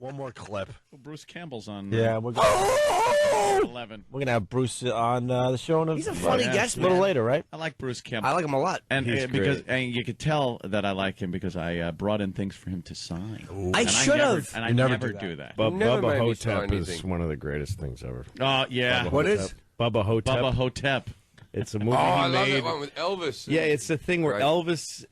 One more clip. Well, Bruce Campbell's on. Yeah, we're gonna, 11. we're gonna have Bruce on the show. He's a funny guest, a little man. later, right? I like Bruce Campbell. I like him a lot. And He's because great. and you could tell that I like him because I brought in things for him to sign. I And should never- have. And I You never never do do that. that. Never Bubba made me Ho-Tep sign is anything. one of the greatest things ever. Oh, yeah. What is? Bubba Ho-Tep. Bubba Ho-Tep. It's a movie Oh, I he love made. that one with Elvis. Yeah, it's the thing where Right. Elvis,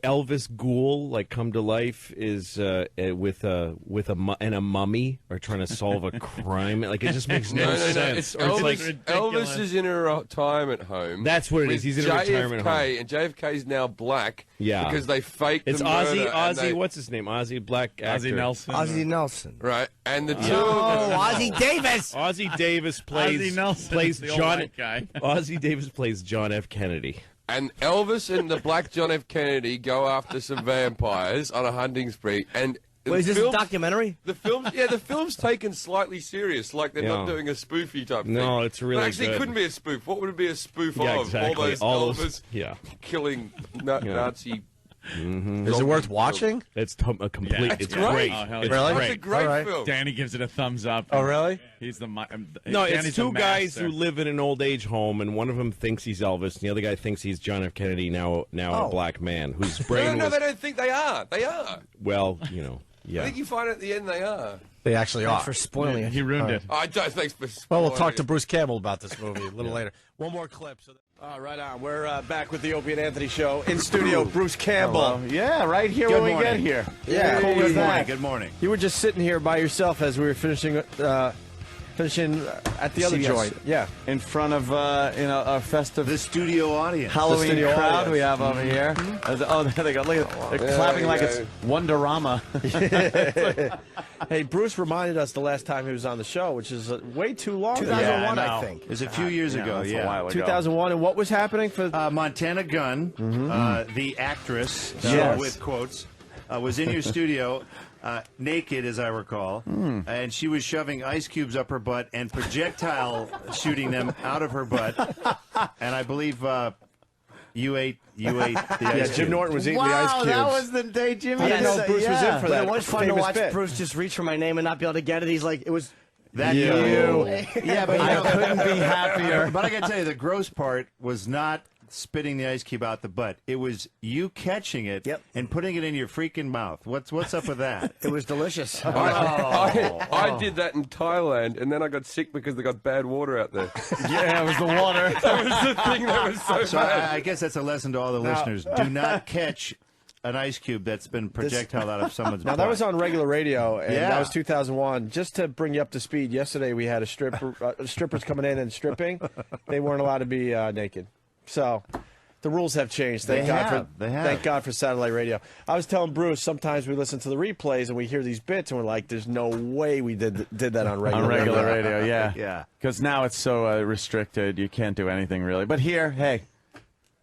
Elvis ghoul, like come to life, is with a mummy are trying to solve a crime. Like it just makes no, sense. It's Or it's Elvis. like Elvis is in a retirement home. That's what it with is. He's in a retirement home. JFK, and JFK's now black. Yeah. because they faked It's the murder. Ozzy. What's his name? Ozzy Black actor. Ozzy Nelson. Ozzy Nelson. Right, and the two Oh, of them. Ozzy Davis. Ozzy Davis plays Ozzy Nelson plays is the old John. white guy. Ozzy Davis plays John F. Kennedy. And Elvis and the black John F. Kennedy go after some vampires on a hunting spree. And Wait, is this a film's- documentary? The film's taken slightly serious, like they're not Yeah. doing a spoofy type thing. No, it's really But actually, good. it couldn't be a spoof. What would it be a spoof Yeah, of? exactly. All All those those- Elvis yeah. killing Nazi. Is it worth watching? It's a complete. Yeah. it's It's great. great. Oh, hell It's yeah. Really? It's a great. great All right. film. Danny gives it a thumbs up. Oh, really? He's the No, Danny's it's two the guys master. who live in an old age home, and one of them thinks he's Elvis, and the other guy thinks he's John F. Kennedy, now a black man whose brain No, was they don't think they are. They are. well, I yeah. think you find at the end they are. They actually Thanks are. for spoiling it. He ruined it. I don't think. Well, we'll talk to Bruce Campbell about this movie a little later. One more clip. Right on. We're back with the Opie and Anthony show. In studio, Bruce Campbell. Hello. Yeah, right here Good when we morning. get here. Yeah, Cool good with morning. that. Good morning. You were just sitting here by yourself as we were finishing at the other CBS. joint. Yeah, in front of our festive The studio audience. Halloween studio crowd audience. we have over here. Oh, there they go. Look at they're clapping like it's Wonderama. Hey, Bruce reminded us the last time he was on the show, which is way too long. 2001, ago. I think. It was a few years ago, That's a yeah. while ago. 2001, and what was happening for? Montana Gunn, the actress, Yes. with quotes, was in your studio, naked, as I recall, and she was shoving ice cubes up her butt and projectile shooting them out of her butt. And I believe you ate the ice Yeah, cube. Jim Norton was eating the ice cubes. that was the day Jimmy. I didn't know Bruce was in for But that. it was fun to famous watch bit. Bruce just reach for my name and not be able to get it. He's like, it was. That You. guy. Yeah, but you know, I couldn't be happier. But I got to tell you, the gross part was not spitting the ice cube out the butt. It was you catching it and putting it in your freaking mouth. What's up with that? It was delicious. I did that in Thailand, and then I got sick because they got bad water out there. Yeah, it was the water. That was the thing that was so So bad. I guess that's a lesson to all the listeners. Do not catch an ice cube that's been projectile out of someone's Now, butt. that was on regular radio, and Yeah. that was 2001. Just to bring you up to speed, yesterday we had a strippers coming in and stripping. They weren't allowed to be naked. So the rules have changed. Thank God for satellite radio. I was telling Bruce, sometimes we listen to the replays and we hear these bits, and we're like, there's no way we did that on regular radio. Yeah. Yeah. Because now it's so restricted, you can't do anything really. But here, hey.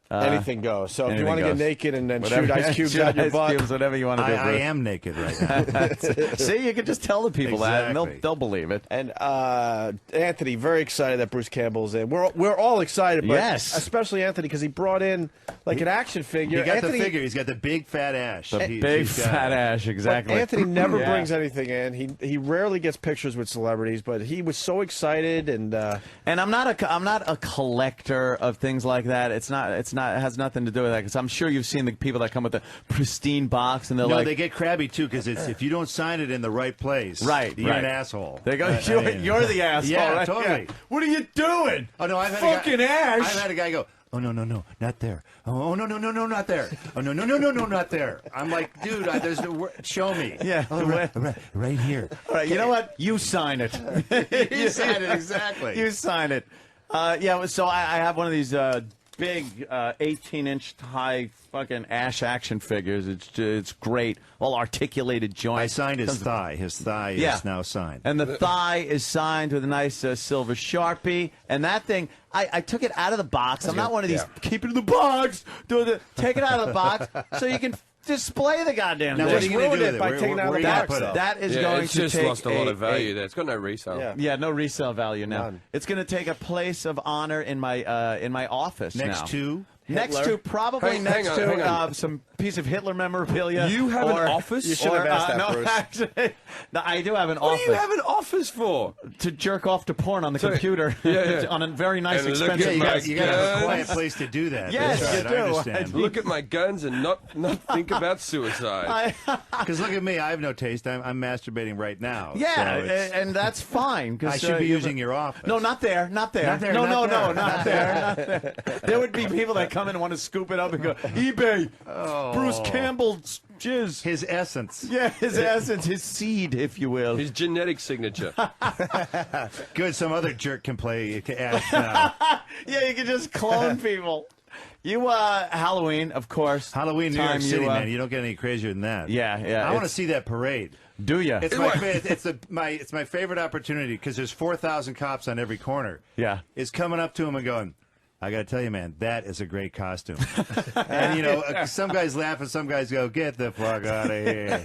Anything goes. So if you anything want to get goes. naked and then Whatever. shoot ice cubes Shoot out your ice butt. cubes, whatever you want to do, I Bruce. am naked right now. See, you can just tell the people that, and Exactly. they'll believe it. And Anthony, very excited that Bruce Campbell's in. We're all excited, but Yes. especially Anthony because he brought in like an action figure. He got Anthony, the figure. He's got the big fat ash. The He- big he's got fat it. ash, but exactly. Anthony never Yeah. brings anything in. He rarely gets pictures with celebrities, but he was so excited and And I'm not a collector of things like that. It has nothing to do with that because I'm sure you've seen the people that come with the pristine box and they're No, like, they get crabby too because if you don't sign it in the right place, Right, you're right. an asshole. they go, I mean- you're the asshole. Yeah, right? totally. What are you doing? Oh no, I've had Fucking a guy, ash. I've had a guy go, oh no, not there. Oh no, not there. Oh no, not there. I'm like, dude, there's show me. Yeah. Oh, right here. All right, you know what? You sign it. You said it exactly. You sign it. Yeah, so I have one of these big 18-inch high fucking ash action figures. It's great. All articulated joints. I signed his thigh. His thigh Yeah. is now signed. And the thigh is signed with a nice silver Sharpie. And that thing, I took it out of the box. I'm not one of these, keep it in the box. Take it out of the box so you can display the goddamn Now, thing. what are you going to do with it? by Where- taking out where the are you gonna box, put though. it? That is Yeah, going it's to just take lost a lot of value there. It's got no resale. Yeah. Yeah, no resale value now. None. It's going to take a place of honor in my office Next now. to Next to probably Hang next on, to hang on. some piece of Hitler memorabilia. You have an or- office? You should have asked that, no, Bruce. actually, No, I do have an What office. do you have an office for? To jerk off to porn on the computer. Yeah. On a very nice, And look expensive at You got to have a Guns. quiet place to do that. Yes, That's right, you do. I understand. Look at my guns and not think about suicide. Because look at me, I have no taste. I'm masturbating right now. Yeah, so it's- and that's fine. 'Cause, I should be you- using your office. No, not there, not there. Not there, no, not no, there. not there, not there. There would be people that come in and want to scoop it up and go, eBay, Bruce Campbell's jizz. His essence. Yeah, his essence, his seed, if you will. His genetic signature. Good, some other jerk can play ask now. Yeah, you can just clone people. You, Halloween, of course. Halloween, New Time York City, you, man. You don't get any crazier than that. Yeah, yeah. I want to see that parade. Do you? It's my favorite opportunity because there's 4,000 cops on every corner. Yeah. Is coming up to him and going, I got to tell you, man, that is a great costume. And, you know, some guys laugh and some guys go, get the fuck out of here.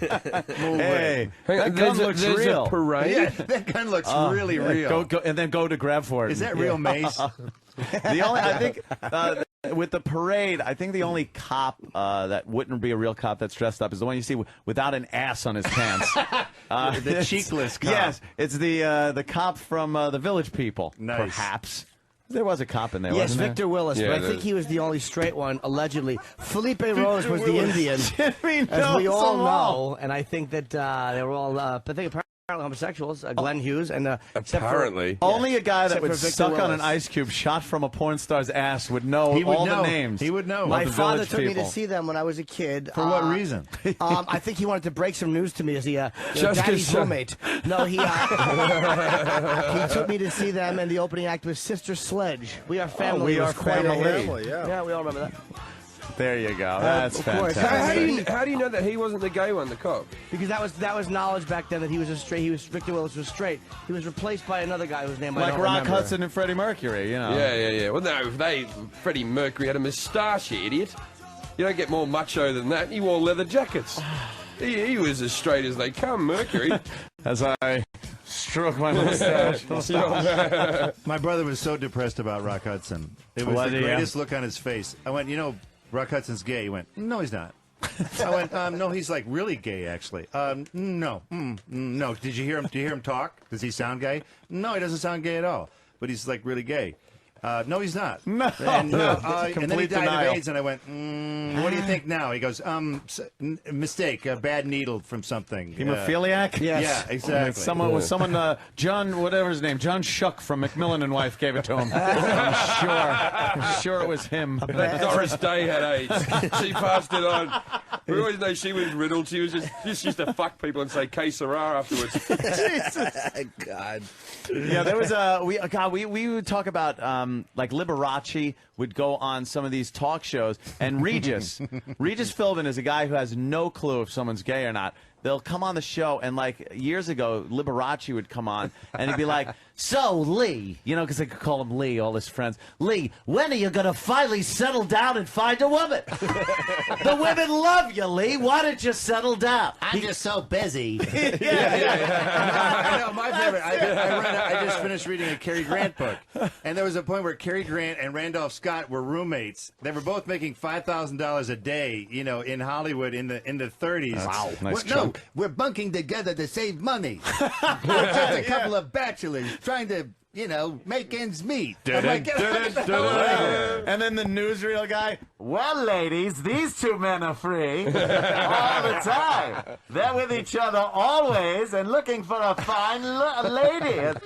Move Hey, it. that gun looks there's real. a parade. Yeah, that gun looks really real. Go, and then go to grab for it. Is that real mace? The only, I think, with the parade, I think the only cop that wouldn't be a real cop that's dressed up is the one you see without an ass on his pants. The cheekless cop. Yes, it's the cop from the Village People. Nice. Perhaps there was a cop in there. Yes, wasn't there? Victor Willis, Yeah, but I there's- think he was the only straight one, allegedly. Felipe Rose was the Indian, Jimmy as knows we all them know, and I think that they were all, I think apparently homosexuals, Glenn Hughes, and except for- Apparently. Only a guy that Except would for Victor suck on an Willis. ice cube shot from a porn star's ass would know He would all know. the names. He would know. of My the father Village took me People. to see them when I was a kid. For what reason? I think he wanted to break some news to me as he, Just daddy's 'cause- roommate. No, he took me to see them, and the opening act was Sister Sledge. We Are Family. We was Are quite a hit. Family, Yeah, we all remember that. There you go. That's of course. fantastic. How do you know that he wasn't the gay one, the cop? Because that was knowledge back then that he was a straight. Victor Willis was straight. He was replaced by another guy whose name I Like don't Rock remember. Hudson and Freddie Mercury, you know. Yeah. Well, no, Freddie Mercury had a moustache, you idiot. You don't get more macho than that. He wore leather jackets. He was as straight as they come, Mercury. As I stroke my mustache. My brother was so depressed about Rock Hudson. It was Was the he, yeah? greatest look on his face. I went, you know, Rock Hudson's gay. He went, no, he's not. I went, no, he's like really gay, actually. No, no. Did you hear him talk? Does he sound gay? No, he doesn't sound gay at all. But he's like really gay. No, he's not. No. And, and then he Complete died denial. of AIDS, and I went, what do you think now? He goes, mistake, a bad needle from something. Hemophiliac? Yes. Yeah, exactly. Someone, John, whatever his name, John Shuck from McMillan and Wife gave it to him. I'm sure it was him. That Doris Day had AIDS. She passed it on. We always know she was riddled. She was just used to fuck people and say "que sera" afterwards. God. Yeah, there was we would talk about like Liberace would go on some of these talk shows, and Regis Philbin is a guy who has no clue if someone's gay or not. They'll come on the show, and like years ago, Liberace would come on, and he'd be like, "So Lee, you know, because they could call him Lee, all his friends. Lee, when are you gonna finally settle down and find a woman? The women love you, Lee. Why don't you settle down? I'm just so busy. I know, my favorite. I just finished reading a Cary Grant book, and there was a point where Cary Grant and Randolph Scott were roommates. They were both making $5,000 a day, you know, in Hollywood in the 30s. Wow, nice No, chunk. we're bunking together to save money. We're just a couple of bachelors trying to, you know, make ends meet. I'm like, get the hell out of here. And then the newsreel guy, well, ladies, these two men are free all the time. They're with each other always and looking for a fine lady.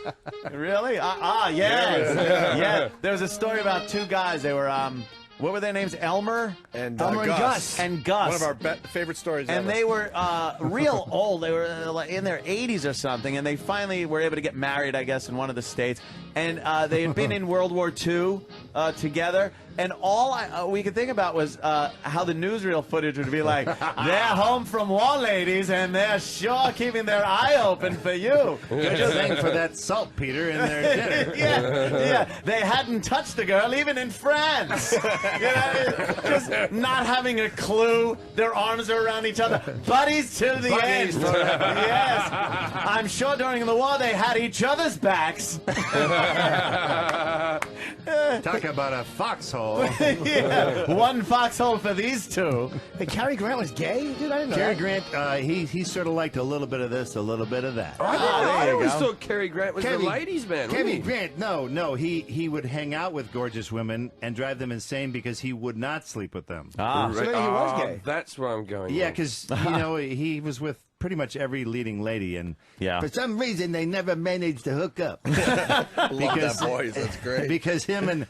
Really? Yes. Yeah. There was a story about two guys. They were, what were their names? Elmer And Elmer and Gus. and Gus. One of our favorite stories And ever. they were real old. They were like in their 80s or something, and they finally were able to get married, I guess, in one of the states. And they had been in World War II together. And all we could think about was how the newsreel footage would be like, they're home from war, ladies, and they're sure keeping their eye open for you. Good thing for that saltpeter in their dinner. Yeah. They hadn't touched the girl even in France. You know, just not having a clue. Their arms are around each other. Buddies till the end. Yes. I'm sure during the war they had each other's backs. Talk about a foxhole. Yeah, one foxhole for these two. Hey, Cary Grant was gay? Dude, I didn't know Cary that. Grant, he sort of liked a little bit of this, a little bit of that. I you always go. thought Cary Grant was the ladies' man. wasn't Cary he? Grant, no, he would hang out with gorgeous women and drive them insane because he would not sleep with them. Ah, So maybe he was gay. That's where I'm going. Yeah, wrong. because he was with pretty much every leading lady, and Yeah. for some reason they never managed to hook up. Love that voice. That's great. Because him and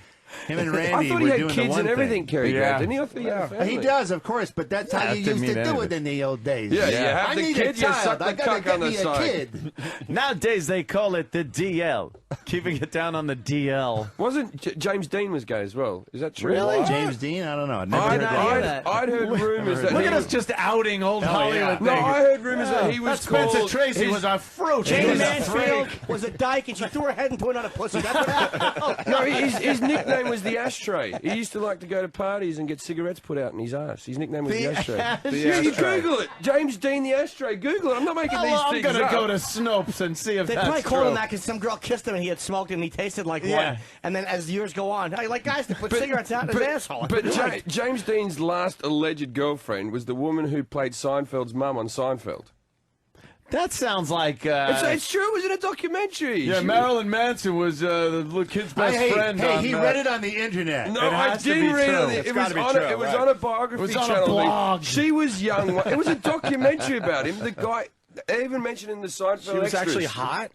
Randy I thought were he had doing the kids one and everything, thing. Cary Yeah. Grant. Didn't he? I thought he had a family. He does, of course, but that's how That you didn't used to mean do anything. it in the old days. Yeah, you have I the need kid, a you child. suck the I gotta cock get on the me a side. kid. nowadays they call it the DL. Keeping it down on the DL. Wasn't James Dean was gay as well? Is that true? Really? James Dean? I don't know. I never I'd, heard not hear that. that. I'd heard rumors that Look he at us was, just outing old Hollywood no, things. I heard rumors that he was Spencer called. Tracy his- was a fruit. He Jane was a Mansfield freak. was a dyke, and she threw her head into another pussy. That's what happened. No, his nickname was the Ashtray. He used to like to go to parties and get cigarettes put out in his ass. His nickname was the Ashtray. Yeah, you Google it. James Dean the Ashtray. Google it. I'm not making these I'm things gonna up. go to Snopes and see if They that's probably called true. him that because some girl kissed him and he had smoked it and he tasted like Yeah. one. And then as years go on, I like guys to put cigarettes out in his asshole. But Right. James Dean's last alleged girlfriend was the woman who played Seinfeld's mum on Seinfeld. That sounds like. It's true. It was in a documentary. Yeah, She- Marilyn Manson was the little kid's best friend. Hey, on, he read it on the internet. No, It I has to didn't be read true. it. It's It was gotta be on. true, It was right. on a biography It was on a channel. blog. She was young. It was a documentary about him. The guy. They even mentioned in the Seinfeld. She was extras. actually hot.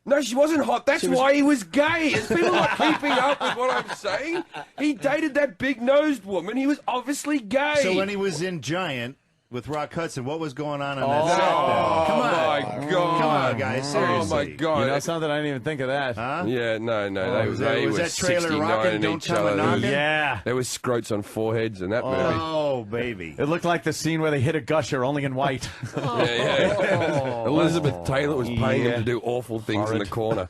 No, she wasn't hot. That's why he was gay. Is people not keeping up with what I'm saying? He dated that big-nosed woman. He was obviously gay. So when he was in Giant with Rock Hudson, what was going on that set? Oh, Come on. my God. Come on, guys. Seriously. Oh, my God. You know something? I didn't even think of that. Huh? Yeah, no. was they that- was were that trailer 69 rocking, in Don't each Come other. A-Knocking? Yeah. There was scrotes on foreheads in that movie. Oh, baby. It looked like the scene where they hit a gusher, only in white. Yeah. Elizabeth Taylor was paying him to do awful things in the corner.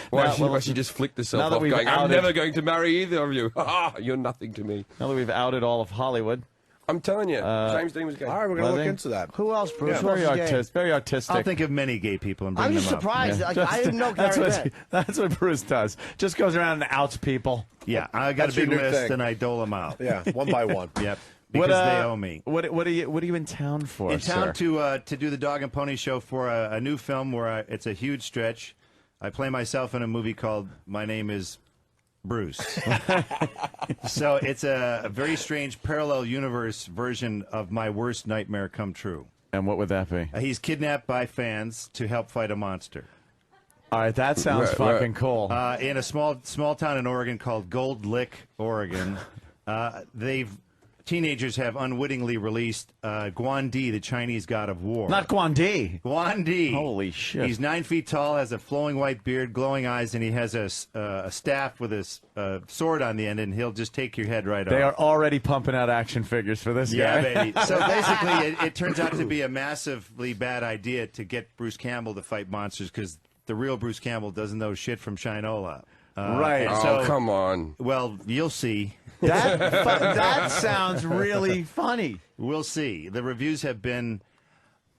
Why she just flicked now herself that off we've going, I'm outed- never going to marry either of you. You're nothing to me. Now that we've outed all of Hollywood. I'm telling you, James Dean was gay. All right, we're going to Was look he? into that. Who else, Bruce? Who Very else is gay? artistic. Very artistic. I'll think of many gay people and bring I'm them just up. surprised. Like, I didn't know that's Cary what, Grant. that's what Bruce does. Just goes around and outs people. Yeah, I got That's a big your new list thing. and I dole them out. Yeah, one by one. Yep, because they owe me. What are you in town for? In town sir? to do the Dog and Pony Show for a new film where it's a huge stretch. I play myself in a movie called My Name is Bruce. So it's a very strange parallel universe version of my worst nightmare come true. And what would that be? He's kidnapped by fans to help fight a monster. All right, that sounds Right, fucking right. cool. In a small town in Oregon called Gold Lick, Oregon, teenagers have unwittingly released Guan Di, the Chinese god of war. Not Guandi. Guan Di. Holy shit. He's 9 feet tall, has a flowing white beard, glowing eyes, and he has a staff with a sword on the end, and he'll just take your head right They off. are already pumping out action figures for this Yeah, guy. baby. So basically, it turns out to be a massively bad idea to get Bruce Campbell to fight monsters because the real Bruce Campbell doesn't know shit from Shinola. Right. and Oh, so- come on. Well, you'll see. That sounds really funny. We'll see. The reviews have been,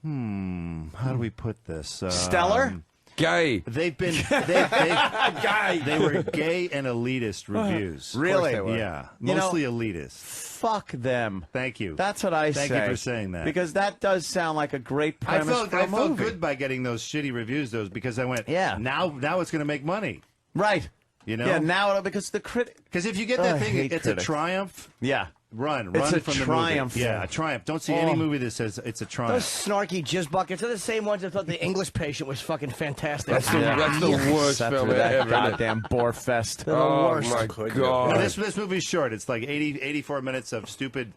how do we put this? Stellar? Gay. They've been, they were gay and elitist reviews. Really? Yeah, You know- mostly elitist. Fuck them. Thank you. That's what I say. Thank you for saying that. Because that does sound like a great I premise felt for a I felt movie. good by getting those shitty reviews, because I went, Yeah. now it's going to make money. Right. You know? Yeah, now because the critic. Because if you get that I thing, hate it's critics. a triumph. Yeah. Run It's a from the triumph. movie. Yeah, a triumph. Don't see any movie that says it's a Those triumph. snarky jizz buckets are the same ones that thought The English Patient was fucking fantastic. That's the worst Except film for that ever. isn't it? goddamn bore fest. They're the Oh, worst. my Now, God. this movie's short. It's like 84 minutes of stupid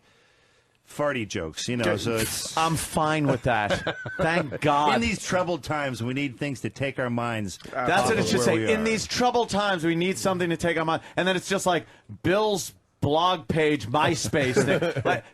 farty jokes, so it's... I'm fine with that. Thank God. In these troubled times, we need things to take our minds. That's what it should where say. we In are. these troubled times, we need something to take our mind. And then it's just like Bill's blog page, MySpace thing. Like,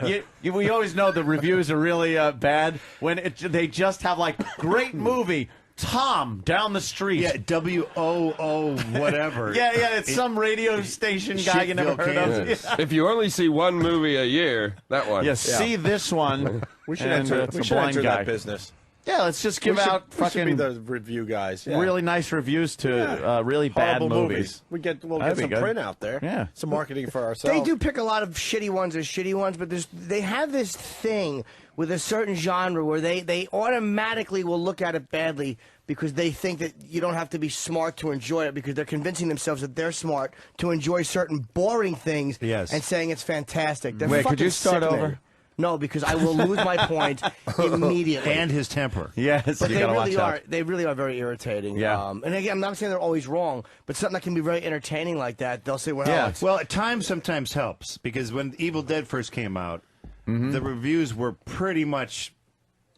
we always know the reviews are really bad when they just have like, great movie, Tom down the street. Yeah, WOO whatever. Yeah, it's some radio station guy you never Shitville, heard of. Kansas. Yeah. If you only see one movie a year, that one. Yeah, see this one. We should and enter, it's we a should blind enter guy. that business. Yeah, let's just give out We should be fucking the review guys. Yeah. really nice reviews to really bad Horrible movies. We'll get That'd be some good. print out there. Yeah. Some marketing for ourselves. They do pick a lot of shitty ones as shitty ones, but they have this thing with a certain genre where they automatically will look at it badly because they think that you don't have to be smart to enjoy it because they're convincing themselves that they're smart to enjoy certain boring things and saying it's fantastic. They're Wait, could fucking you start sickening. over? No, because I will lose my point immediately. And his temper. Yes, But you they gotta really watch out. are. They really are very irritating. Yeah. And again, I'm not saying they're always wrong, but something that can be very entertaining like that, they'll say, "Well, Yeah. it's Well, time sometimes helps because when Evil Dead first came out, the reviews were pretty much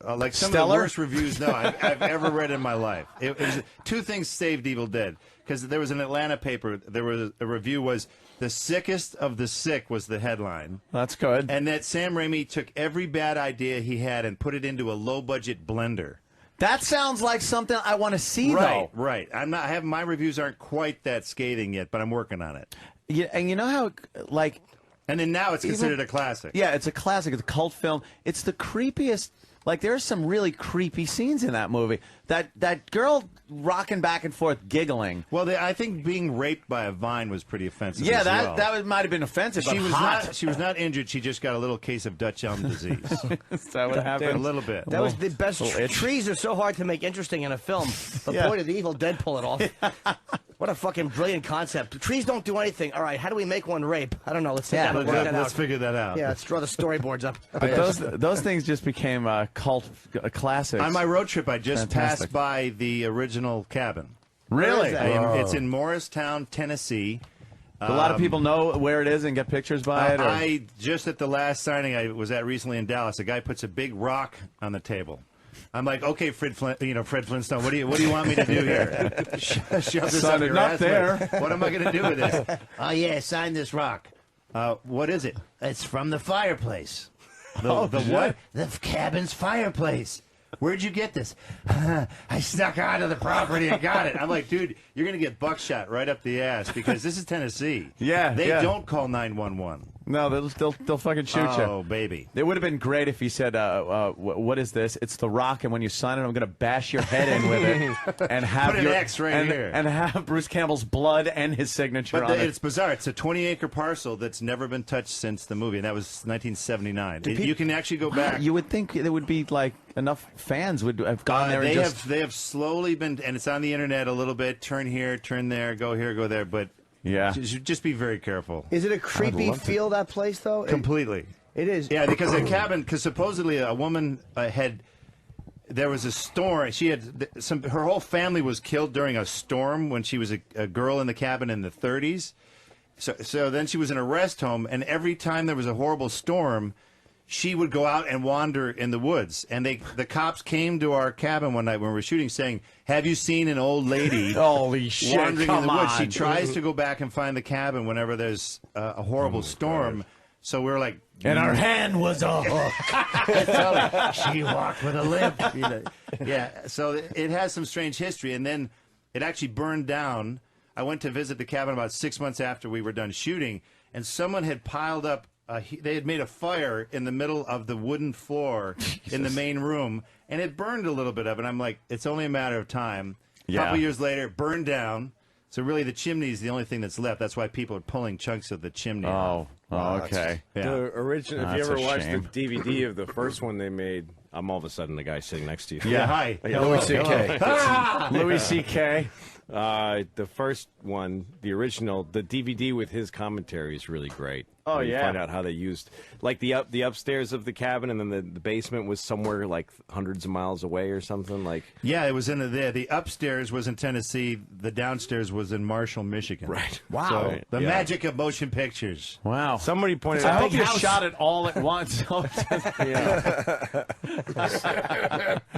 like some of Stellar? the worst reviews I've ever read in my life. It was two things saved Evil Dead because there was an Atlanta paper. There was a review was the sickest of the sick was the headline, That's good. and that Sam Raimi took every bad idea he had and put it into a low budget blender. That sounds like something I want to see, Right, though. right. My reviews aren't quite that scathing yet, but I'm working on it. Yeah, and you know how, like, And then now it's considered a classic. yeah, it's a classic. It's a cult film. It's the creepiest. Like, there's some really creepy scenes in that movie. That girl rocking back and forth, giggling. Well, I think being raped by a vine was pretty offensive. Yeah, as well. that might have been offensive. But hot. She was not injured. She just got a little case of Dutch elm disease. Is that what a happened? little bit. that was the best. little itch. Trees are so hard to make interesting in a film. But Yeah. boy, did the Evil Dead pull it off. What a fucking brilliant concept. Trees don't do anything. All right, how do we make one rape? I don't know. Let's sit down and work that Let's out. figure that out. Yeah, let's draw the storyboards up. But those things just became cult classics. On my road trip, I just Fantastic. passed by the original cabin. Really? It's in Morristown, Tennessee. A lot of people know where it is and get pictures by it. Or? I just at the last signing I was at recently in Dallas, a guy puts a big rock on the table. I'm like, okay, Fred Flintstone, what do you want me to do here? Shove this up your not ass. there. What am I going to do with this? Oh, yeah, sign this rock. What is it? It's from the fireplace. The what? The cabin's fireplace. Where'd you get this? I snuck onto the property and got it. I'm like, dude, you're going to get buckshot right up the ass because this is Tennessee. Yeah, They yeah. don't call 911. No, they'll fucking shoot you. Oh, baby. It would have been great if he said, "What is this? It's the rock, and when you sign it, I'm going to bash your head in with it, and have Put an your X right here." and have Bruce Campbell's blood and his signature But on it." it's bizarre. It's a 20-acre parcel that's never been touched since the movie, and that was 1979. You can actually go back. You would think there would be like enough fans would have gone there. They and just, have slowly been, and it's on the internet a little bit. Turn here, turn there, go here, go there. But yeah. just be very careful. Is it a creepy feel, that place, though? Completely. It is. Yeah, because the cabin, because supposedly a woman there was a storm. She had her whole family was killed during a storm when she was a girl in the cabin in the 30s. So then she was in a rest home, and every time there was a horrible storm, she would go out and wander in the woods. And the cops came to our cabin one night when we were shooting, saying, "Have you seen an old lady Holy shit, wandering in the come woods?" on. She tries to go back and find the cabin whenever there's a horrible storm. So we're like, and our hand was a hook. She walked with a limp. yeah. So it has some strange history, and then it actually burned down. I went to visit the cabin about 6 months after we were done shooting, and someone had piled up. They had made a fire in the middle of the wooden floor in the main room, and it burned a little bit of it. I'm like, it's only a matter of time. A Yeah. couple years later, it burned down. So really, the chimney is the only thing that's left. That's why people are pulling chunks of the chimney off. Okay. Yeah. The original. If you That's ever a watched shame. the DVD of the first one they made, I'm all of a sudden the guy sitting next to you. Yeah, hi. Louis C.K. Louis C.K. The first one, the original, the DVD with his commentary is really great. Oh, Where you yeah. find out how they used, like the upstairs of the cabin, and then the basement was somewhere like hundreds of miles away or something. Like Yeah, it was in there. The upstairs was in Tennessee. The downstairs was in Marshall, Michigan. Right. Wow. So, the Yeah. magic of motion pictures. Wow. somebody pointed I out. hope you shot it all at once.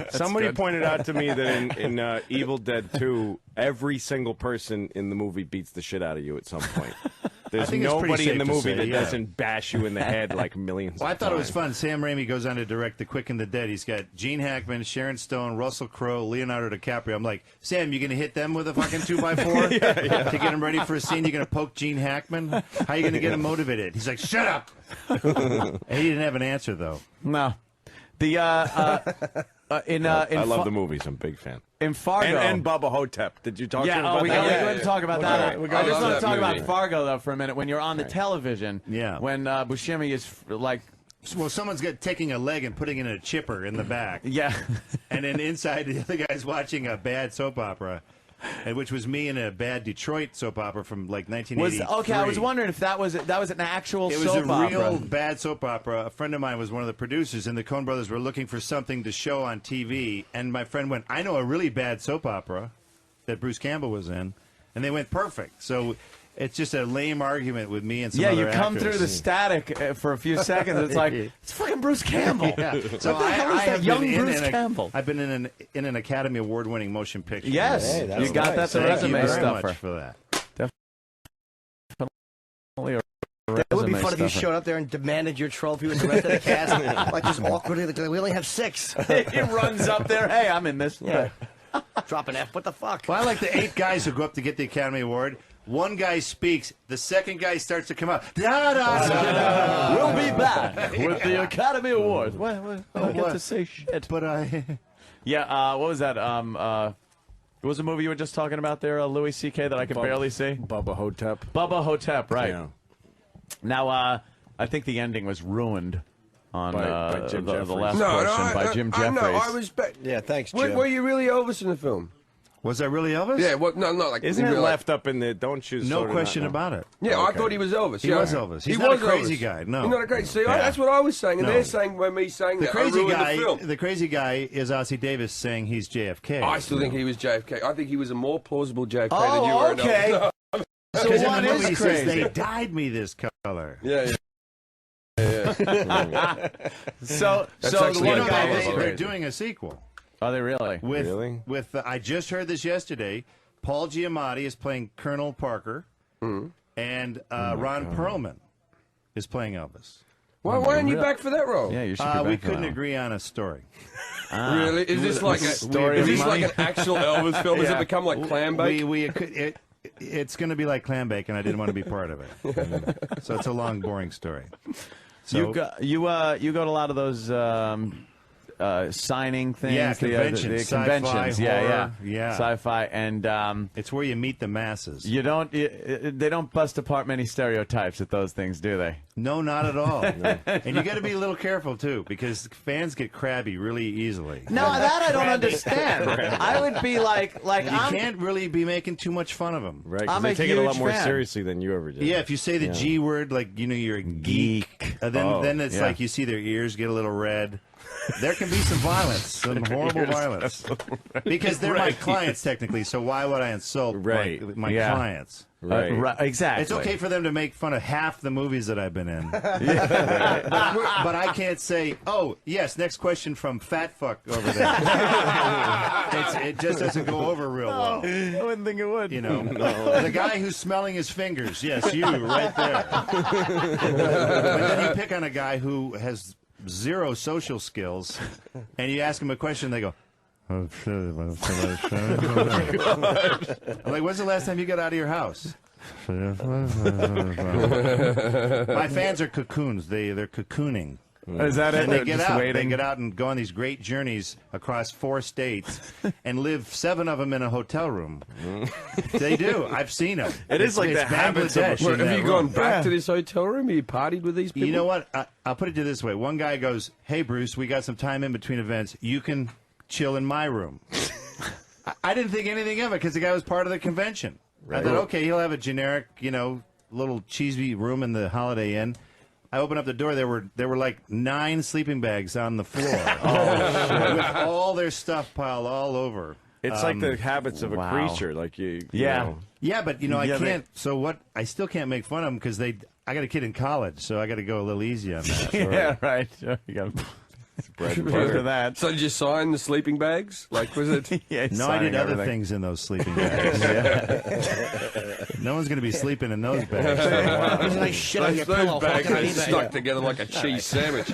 Somebody pointed out to me that in Evil Dead 2, every single person in the movie beats the shit out of you at some point. There's think it's pretty nobody in the safe to movie say, that yeah. doesn't bash you in the head like millions Well, I of thought it was times. fun. Sam Raimi goes on to direct The Quick and the Dead. He's got Gene Hackman, Sharon Stone, Russell Crowe, Leonardo DiCaprio. I'm like, Sam, you going to hit them with a fucking 2x4 to get him ready for a scene? You're going to poke Gene Hackman? How are you going to get him motivated? He's like, shut up. And he didn't have an answer, though. No. The I love the movies. I'm a big fan. In Fargo. And Bubba Ho-Tep. Did you talk to him about we that? got to talk about that. I just want to talk about movie. Fargo, though, for a minute. When you're on the television, when Buscemi is, like... Well, someone's taking a leg and putting it in a chipper in the back. Yeah. And then inside, the other guy's watching a bad soap opera, which was me in a bad Detroit soap opera from, like, 1983. Okay, I was wondering if that was an actual soap opera. It was a real bad soap opera. A friend of mine was one of the producers, and the Coen brothers were looking for something to show on TV. And my friend went, I know a really bad soap opera that Bruce Campbell was in. And they went, perfect. So it's just a lame argument with me and some other you come actors. through the static for a few seconds. It's like, it's fucking Bruce Campbell. Yeah. So what the hell is that young Bruce Campbell? I've been in an Academy Award-winning motion picture. Yes, Hey, you got nice. that the Thank you resume very stuffer. much for that. It would be fun if you showed up there and demanded your trophy with the rest of the cast, like just awkwardly. Like, we only have 6. He runs up there. Hey, I'm in this. Yeah. Drop an F. What the fuck? Well, I like the 8 guys who go up to get the Academy Award. One guy speaks, the second guy starts to come out. Da, da, da. We'll be back with the Academy Awards. I don't get to say shit. But Yeah, what was that? What was the movie you were just talking about there, Louis C.K., that I could barely see? Bubba Ho-Tep. Bubba Ho-Tep, right. Yeah. Now, I think the ending was ruined on by Jim the Jefferies. last portion by Jim Jefferies. No, I was... Yeah, thanks, Jim. Were you really Elvis in the film? was I really Elvis? Yeah, well, no, not like... Isn't it like, left up in the don't choose No soda, question not, about it. Yeah, Okay. I thought he was Elvis. He yeah. was Elvis. He's He not was a crazy Elvis. guy, no. He's not a crazy... See, that's what I was saying, and No. they're saying when me saying The that crazy I ruined guy, the film. the crazy guy is Ossie Davis saying he's JFK. I still think he was JFK. I think he was a more plausible JFK than you Oh, were. okay. No. So Because in one the movie is he says, crazy. they dyed me this color. Yeah, yeah. So That's the actually one a guy Elvis is They're crazy. doing a sequel. Are they really? With I just heard this yesterday. Paul Giamatti is playing Colonel Parker, and Ron Perlman is playing Elvis. Why aren't you back for that role? Yeah, you should be back We for couldn't that one. agree on a story. Really? Is this like a story Is of this like money? an actual Elvis film? Has it become like clam bake? It's going to be like clam bake, and I didn't want to be part of it. So it's a long, boring story. So, You go to a lot of those signing things. Yeah, the conventions, conventions. sci-fi, horror, yeah. Sci-fi, and it's where you meet the masses. they don't bust apart many stereotypes at those things, do they? No, not at all. And you got to be a little careful too, because fans get crabby really easily. No, that I don't understand. I would be like You can't really be making too much fun of them. Right, 'cause I'm they a take it a lot huge more fan. seriously than you ever did. Yeah, if you say the G word, like you're a geek, then it's yeah. like you see their ears get a little red. There can be some violence, some horrible violence, because they're my clients technically. So why would I insult my Yeah. clients? Right. Exactly. It's okay for them to make fun of half the movies that I've been in, but I can't say, "Oh, yes, next question from Fat Fuck over there." It just doesn't go over real well. I wouldn't think it would. You know, the guy who's smelling his fingers. Yes, you right there. But then you pick on a guy who has zero social skills, and you ask him a question, they go, I'm like, when's the last time you got out of your house? My fans are cocoons. They're cocooning. Is that it? And they They're get just out. waiting? They get out and go on these great journeys across 4 states and live 7 of them in a hotel room. They do. I've seen them. It is like the habits of Bangladesh in Have that you gone room. back to this hotel room? Have you partied with these people? You know what? I'll put it to this way. One guy goes, "Hey, Bruce, we got some time in between events. You can chill in my room." I didn't think anything of it because the guy was part of the convention. I thought, okay, he'll have a generic, little cheesy room in the Holiday Inn. I opened up the door. There were like 9 sleeping bags on the floor, with all their stuff piled all over. It's like the habits of a creature. Like you know. Yeah, but I can't. So what? I still can't make fun of them because I got a kid in college, so I got to go a little easy on that. Yeah, right. You got for that. So did you sign the sleeping bags? Like, was it? Yeah, No, I did other everything. things in those sleeping bags. No one's going to be sleeping in those bags. For a while. There's a nice shit on your Those pillow. bags fucking on are eBay. stuck together like a cheese sandwich.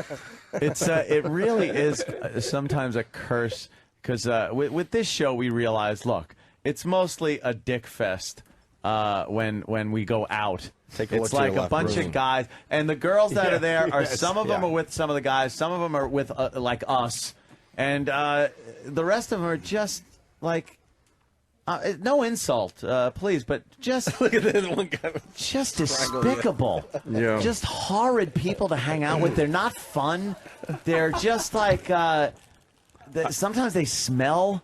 It really is sometimes a curse because with this show we realize, look, it's mostly a dick fest when we go out. It's like a bunch of guys, and the girls that are there are some of them are with some of the guys, some of them are with like us, And the rest of them are just like, no insult, please, but just Look at this one guy. just despicable. Yeah. Just horrid people to hang out with. They're not fun. They're just like, sometimes they smell.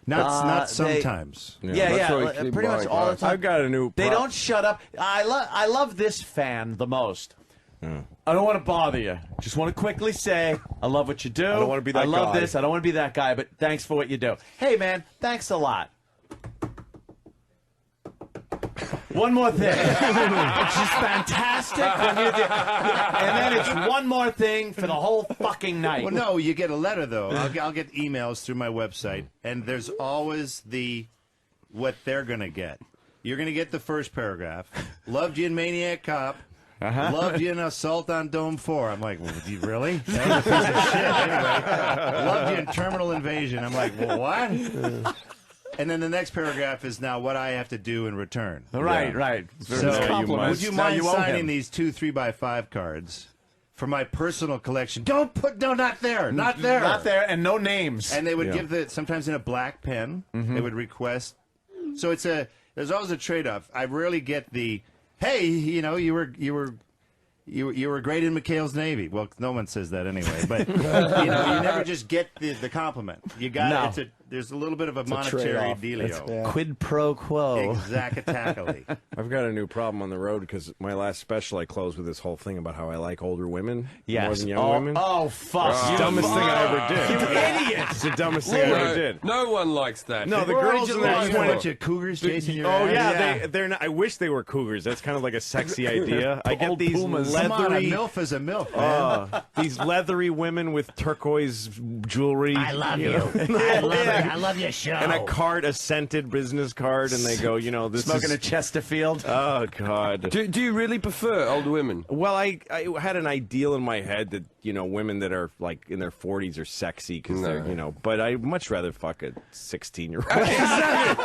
Not sometimes. Yeah, pretty much all the time. I've got a new. They don't shut up. I love this fan the most. I don't want to bother you. Just want to quickly say I love what you do. I don't want to be that I love guy. this. I don't want to be that guy, but thanks for what you do. Hey, man, thanks a lot. One more thing. It's just fantastic when you do. And then it's one more thing for the whole fucking night. Well, no, you get a letter though. I'll get emails through my website, and there's always what they're gonna get. You're gonna get the first paragraph. Loved you in Maniac Cop. Loved you in Assault on Dome 4. I'm like, well, do you really? That was a piece of shit. Anyway, loved you in Terminal Invasion. I'm like, well, what? And then the next paragraph is now what I have to do in return. Right. So, would you Now mind you owe signing him. these 2 3x5 cards for my personal collection? Not there, not there, Not there, and no names. And they would give sometimes in a black pen. They would request. So there's always a trade-off. I rarely get the, hey, you were great in McHale's Navy. Well, no one says that anyway. But you never just get the compliment. You got there's a little bit of a monetary dealio. Quid pro quo. Exactly. I've got a new problem on the road because my last special I closed with this whole thing about how I like older women more than young women. Oh, fuck. It's the dumbest thing I ever did. You idiot. It's the dumbest thing I ever did. No one likes that. No, the Why girls did in you their like A it? bunch of cougars chasing your Oh ass. they're not. I wish they were cougars. That's kind of like a sexy idea. I get these Come on, a leathery, MILF is a MILF, man. these leathery women with turquoise jewelry. I love you. I love your show. And a scented business card, and they go, this Smoking is a Chesterfield. Oh God. Do you really prefer older women? Well, I had an ideal in my head that women that are like in their 40s are sexy because they're but I'd much rather fuck a 16-year-old. Exactly.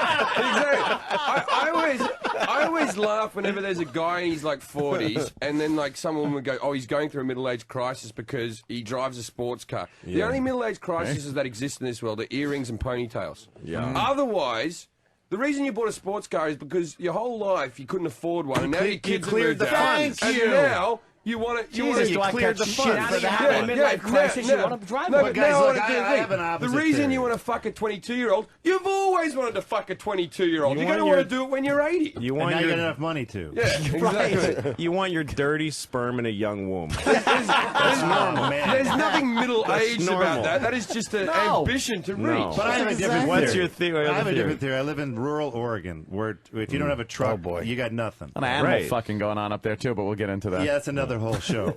I always laugh whenever there's a guy and he's like 40s, and then like someone would go, oh, he's going through a middle-age crisis because he drives a sports car. The Yeah. only middle-age crises that exist in this world are earrings and ponytails. Yeah. Otherwise, the reason you bought a sports car is because your whole life you couldn't afford one, and now your kids have cleared moved the out. funds. And Thank you. now you want to. Jesus, do I cleared catch the shit funds. for having a midlife crisis? You want to drive No, one. but guys, now look, I wanna do I the have an thing. opposite The reason theory. you want to fuck a 22-year-old, you've always wanted to fuck a 22-year-old. You're going to want want to do it when you're 80. You And want now you your got enough money to. Yeah, exactly. you want your dirty sperm in a young womb. That's normal, man. There's nothing middle-aged normal. about that. That is just an ambition to No. reach. But I have a different What's theory. your theory? I have a different theory. I live in rural Oregon, where if you don't have a truck, you got nothing. An animal Right. fucking going on up there, too, but we'll get into that. Yeah, that's another whole show.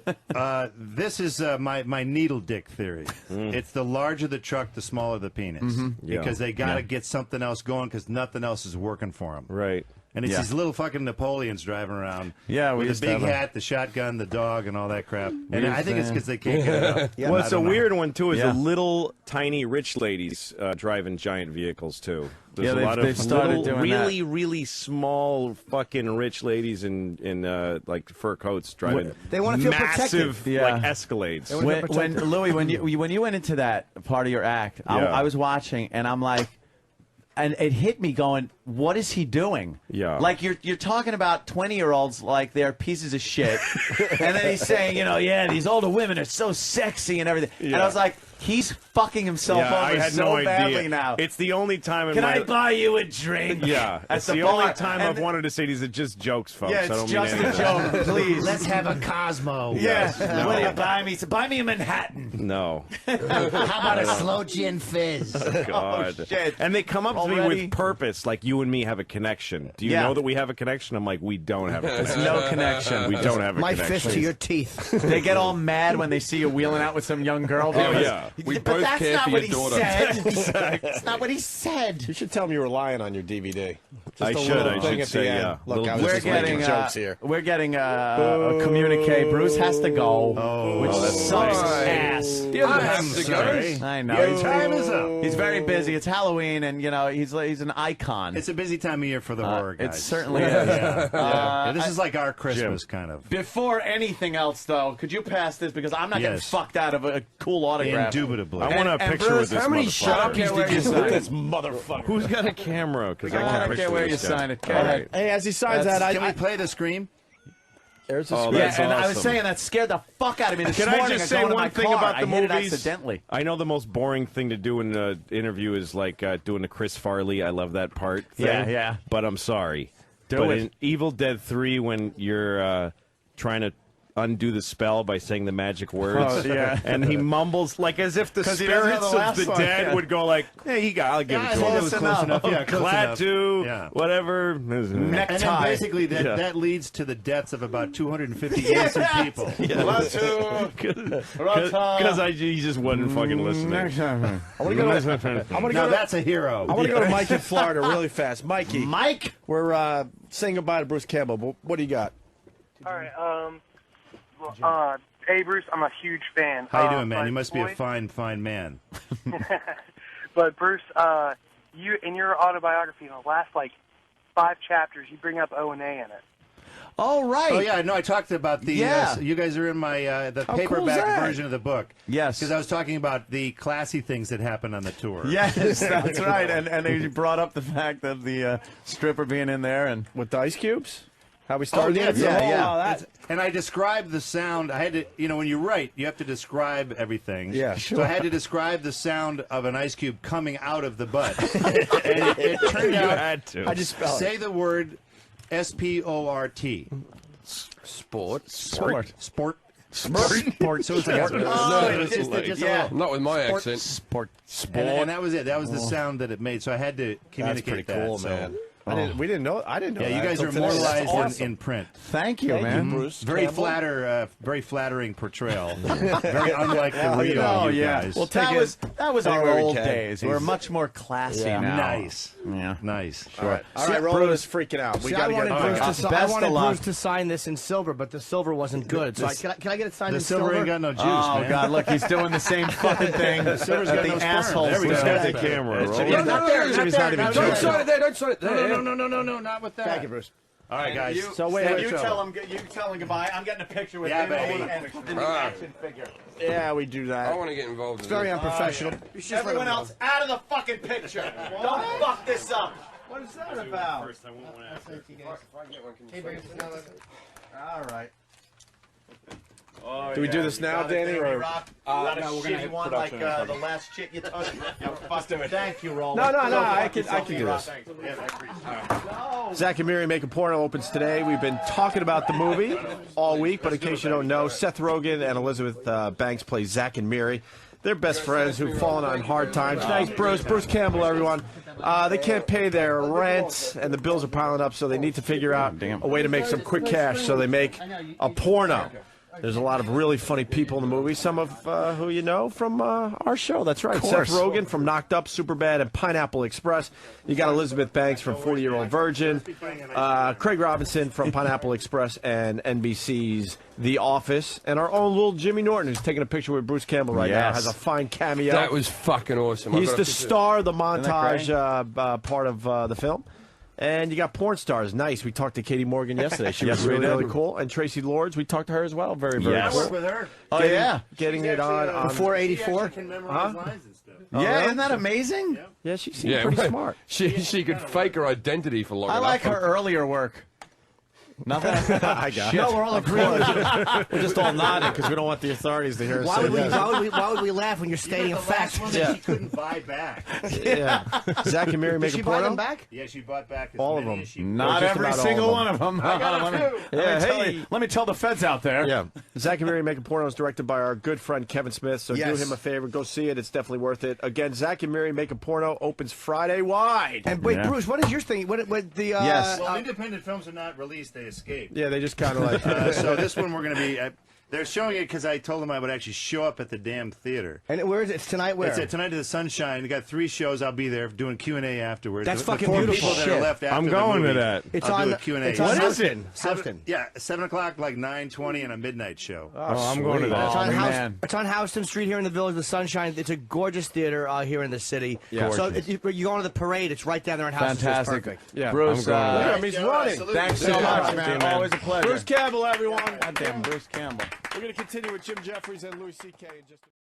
This is my needle dick theory. It's the larger the truck, the smaller the penis. Yeah. Because they got to get something else going because nothing else is working for them. Right. And it's Yeah. these little fucking Napoleons driving around Yeah, we with used the to big have a- hat, the shotgun, the dog, and all that crap. And used I think it's to- because they can't get it up. Well, it's I a don't know. weird one too. Is Yeah. the little tiny rich ladies driving giant vehicles too. There's Yeah, a lot they've of started little, doing that. really, really small fucking rich ladies in like fur coats driving. They wanna feel massive protected. Yeah. like Escalades. When Louis, when you went into that part of your act, Yeah. I was watching, and I'm like, and it hit me going, what is he doing? Yeah. Like you're talking about 20-year-olds like they're pieces of shit, and then he's saying, yeah, these older women are so sexy and everything, and I was like, he's fucking himself Yeah, I over had so no badly idea. now. It's the only time in Can my I buy you a drink? yeah. At It's the the bar? only time And I've wanted to say these are just jokes, folks. Yeah, I it's don't just mean a anything. joke, please. Let's have a Cosmo. Yeah. Will you buy me? Buy me a Manhattan. No. How about a slow gin fizz? God. shit. And they come up to me Already? with purpose, like you and me have a connection. Do you Yeah. know that we have a connection? I'm like, we don't have a There's connection. no connection. We don't have a My connection. fist to your teeth. They get all mad when they see you wheeling out with some young girl. Oh, because- yeah. We but both that's care not for what your he daughter. said. That's not what he said. You should tell him you were lying on your DVD. Just I a should, little I thing should at say, the end. yeah. Look, Little- I was We're just making getting jokes here. We're getting a communique. Bruce has to go, which sucks right. ass. He doesn't have to go. Sorry. I know. Your time is up. He's very busy. It's Halloween, and he's an icon. It's a busy time of year for the horror guys. It certainly is. Yeah, this is like our Christmas, kind of. Before anything else, though, could you pass this because I'm not getting Yes. fucked out of a cool autograph. Indubitably. I want a picture Bruce, with this How many motherfucker. Sharpies did you sign? This motherfucker. Who's got a camera? Because I I want a don't picture care where with you this guy. sign it. All right. Hey, as he signs that, Can we play the scream? there's the Oh, screen. Yeah, that's and I was awesome. saying that scared the fuck out of me this Can morning. I just say going to one my thing car. about the I hit it movies? accidentally. I know the most boring thing to do in an interview is like doing the Chris Farley. I love that part. Thing, Yeah. But I'm sorry. Do but it. in Evil Dead 3, when you're trying to undo the spell by saying the magic words, and he mumbles like as if the 'Cause he doesn't know spirits the of last the one, dead yeah. would go like, "Hey, I'll give it to That him." was close enough. Yeah, close enough. Klaatu, Yeah. whatever. And then basically that leads to the deaths of about 250 innocent people. Because he just wasn't fucking listening. I want to go. Now that's a hero. I want to go to Mike in Florida really fast. Mikey, Mike? we're saying goodbye to Bruce Campbell. But what do you got? All right. Hey, Bruce, I'm a huge fan. How you doing, man? but You must be a boy- fine man. But Bruce, you in your autobiography, in the last 5 chapters, you bring up O&A in it. Oh, right. Oh yeah, no, I talked about the. Yeah. You guys are in my the cool is paperback that? version of the book. Yes. because I was talking about the classy things that happened on the tour. Yes, that's right. And he brought up the fact of the stripper being in there. And With the ice cubes? How we Oh started? yeah, it? yeah. It's- and I described the sound. I had to, when you write, you have to describe everything. Yeah, So I had to describe the sound of an ice cube coming out of the butt. And it turned You out. had to. I just spelled Say it. the word S-P-O-R-T. Sport. Sport. Sport. So it's like Not with my accent. Sport. and that was it. That was the sound that it made. So I had to That's communicate pretty cool, that. man. We didn't know. I didn't know. Yeah, you that guys are until today. That's immortalized awesome. in print. thank you, man. Bruce Very Campbell. very flattering portrayal. Very unlike the real Oh, you yeah. guys. Well, that was our where we old can. days. We're much more classy now. Nice. Yeah. Nice. All right, Roland is freaking out. We See, got I to wanted, get. Bruce, All right. to, I Best wanted of luck. Bruce to sign this in silver, but the silver wasn't good. So can I get it signed The in silver ain't got no juice, Oh, man. God, look, he's doing the same fucking thing that silver's got the no sperm. assholes There we do. go. Got the camera. Roll. Yeah, not there. Not there. Don't sign it there. Don't sign it there. No, not with that. Thank you, Bruce. All right, guys. So wait. You tell him goodbye. I'm getting a picture with Yeah, him baby. and the action figure. Yeah, we do I that. want to get involved in Very this. unprofessional. You should just let Everyone him else out of the fucking picture. Don't fuck this up. What is that about? All right. Do we do this now, Danny, or? Not a shitty one like the last shit you took. Thank you, Roland. No. I can do this. Zack and Miri Make a Porno opens today. We've been talking about the movie all week, but in case you don't know, Seth Rogen and Elizabeth Banks play Zack and Miri. They're best friends who've fallen on hard times. Nice, Bruce Campbell, everyone. They can't pay their rent, and the bills are piling up, so they need to figure out a way to make some quick cash. So they make a porno. There's a lot of really funny people in the movie, some of who you know from our show. That's right. Seth Rogen from Knocked Up, Superbad, and Pineapple Express. You got Elizabeth Banks from 40-Year-Old Virgin. Craig Robinson from Pineapple Express and NBC's The Office. And our own little Jimmy Norton, who's taking a picture with Bruce Campbell right now, has a fine cameo. That was fucking awesome. He's the star of the montage part of the film. And you got porn stars. Nice. We talked to Katie Morgan yesterday. She was really cool. And Tracy Lords, we talked to her as well. Very cool. I work with her. Oh, yeah. Getting it on. Before 84? Can memorize lines and stuff. Yeah, isn't that amazing? Yeah, she seemed pretty smart. She could fake her identity for long I enough. like her earlier work. Nothing. I got it. No, we're all agreeing. We're just all nodding because we don't want the authorities to hear us Why say would, we, yes. why would we laugh when you're stating a The last fact? one that she couldn't buy back. Yeah. Zack and Miri Did make she a buy porno? them back? Yeah, she bought back as All of many them. as she Not just every about all single of one of them. I got a few. Let me tell the feds out there. Yeah. Zack and Miri Make a Porno is directed by our good friend Kevin Smith, so do Yes. him a favor. Go see it. It's definitely worth it. Again, Zack and Miri Make a Porno opens Friday wide. And wait, Yeah. Bruce, what is your thing? What the? Yes. Well, independent films are not released; they escape. Yeah, they just kind of like... So this one we're going to be. They're showing it because I told them I would actually show up at the damn theater. And where is it? It's tonight. Where? It's at Tonight to the Sunshine. We got 3 shows. I'll be there doing Q&A afterwards. That's The fucking 4 beautiful people that are shit. left after I'm the going to movie, that. It's I'll on do the- a Q&A. it's on What is it? Houston. Yeah, 7 o'clock, like 9:20, and a midnight show. Oh, I'm going to that. It's on, man. it's on Houston Street here in the Village of the Sunshine. It's a gorgeous theater here in the city. Yeah. So you go to the parade. It's right down there in Houston. So it's Fantastic. perfect. Yeah. Bruce, Yeah, he's running. thanks so much, man. Always a pleasure. Bruce Campbell, everyone. Goddamn Bruce Campbell. We're going to continue with Jim Jefferies and Louis C.K. in just a